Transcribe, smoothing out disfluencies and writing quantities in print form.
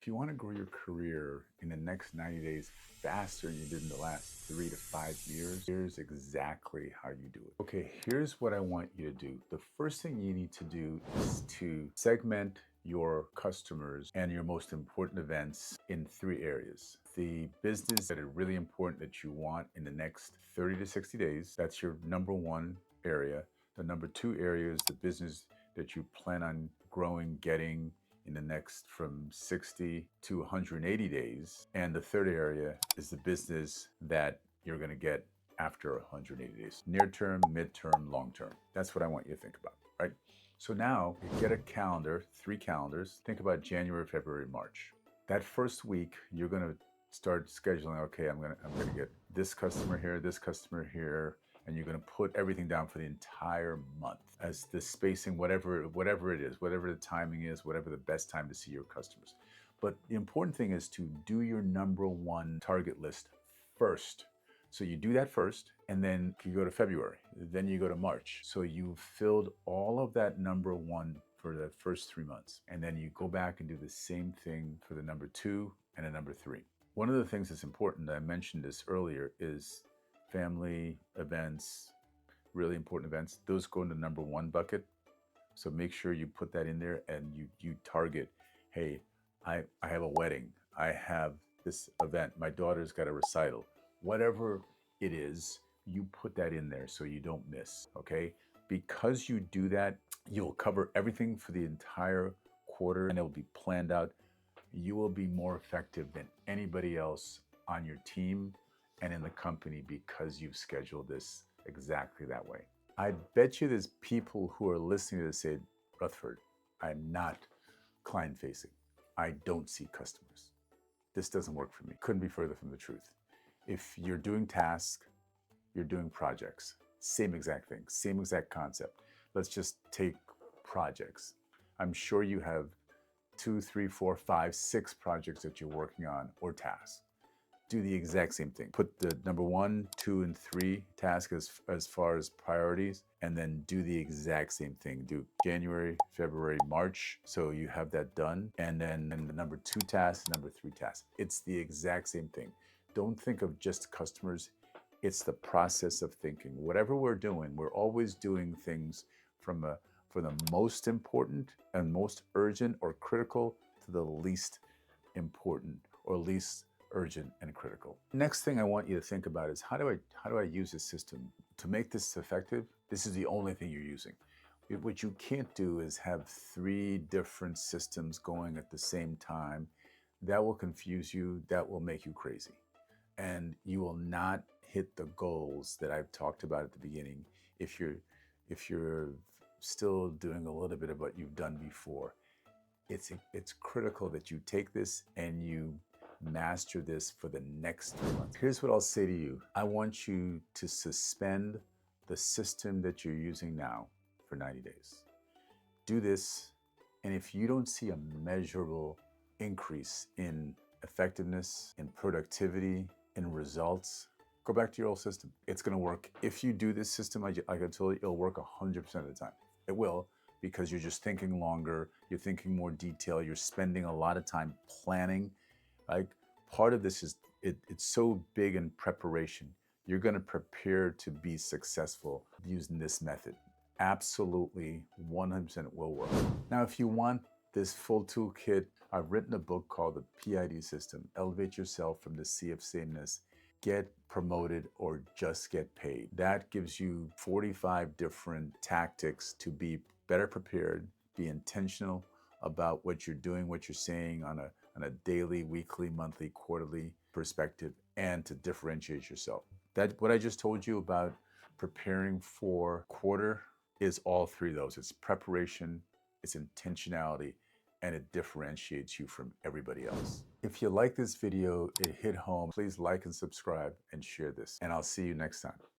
If you want to grow your career in the next 90 days faster than you did in the last 3 to 5 years, here's exactly how you do it. Okay, here's what I want you to do. The first thing you need to do is to segment your customers and your most important events in 3 areas. The business that are really important that you want in the next 30 to 60 days, that's your number one area. The number two area is the business that you plan on growing, getting in the next from 60 to 180 days. And the third area is the business that you're going to get after 180 days. Near term, midterm, long term. That's what I want you to think about, right? So now get a calendar, 3 calendars. Think about January, February, March. That first week, you're going to start scheduling, okay, I'm going to get this customer here, and you're going to put everything down for the entire month as the spacing, whatever it is, whatever the timing is, whatever the best time to see your customers. But the important thing is to do your number one target list first. So you do that first, and then you go to February, then you go to March. So you've filled all of that number one for the first 3 months. And then you go back and do the same thing for the number 2 and the number 3. One of the things that's important, I mentioned this earlier, is family events, really important events. Those go in the number 1 bucket. So make sure you put that in there and you target, hey, I have a wedding. I have this event. My daughter's got a recital. Whatever it is, you put that in there so you don't miss, okay? Because you do that, you'll cover everything for the entire quarter and it'll be planned out. You will be more effective than anybody else on your team and in the company because you've scheduled this exactly that way. I bet you there's people who are listening to this say, Rutherford, I'm not client facing. I don't see customers. This doesn't work for me. Couldn't be further from the truth. If you're doing tasks, you're doing projects, same exact thing, same exact concept. Let's just take projects. I'm sure you have 2, 3, 4, 5, 6 projects that you're working on or tasks. Do the exact same thing. Put the number 1, 2, and 3 tasks as far as priorities, and then do the exact same thing. Do January, February, March, so you have that done. And then the number 2 task, number 3 task. It's the exact same thing. Don't think of just customers. It's the process of thinking. Whatever we're doing, we're always doing things from the most important and most urgent or critical to the least important or least urgent and critical. Next thing I want you to think about is how do I use this system to make this effective? This is the only thing you're using. What you can't do is have 3 different systems going at the same time. That will confuse you. That will make you crazy. And you will not hit the goals that I've talked about at the beginning if you're still doing a little bit of what you've done before. It's critical that you take this and you master this for the next 3 months. Here's what I'll say to you. I want you to suspend the system that you're using now for 90 days. Do this, and if you don't see a measurable increase in effectiveness, in productivity, in results, go back to your old system. It's going to work. If you do this system, like I told you, it'll work 100% of the time. It will, because you're just thinking longer, you're thinking more detail, you're spending a lot of time planning. Like part of this is it's so big in preparation. You're going to prepare to be successful using this method. Absolutely 100% it will work. Now, if you want this full toolkit, I've written a book called the PID System, Elevate Yourself from the Sea of Sameness, Get Promoted or Just Get Paid. That gives you 45 different tactics to be better prepared, be intentional about what you're doing, what you're saying on a daily, weekly, monthly, quarterly perspective, and to differentiate yourself. That what I just told you about preparing for quarter is all 3 of those. It's preparation, it's intentionality, and it differentiates you from everybody else. If you like this video, it hit home, please like and subscribe and share this. And I'll see you next time.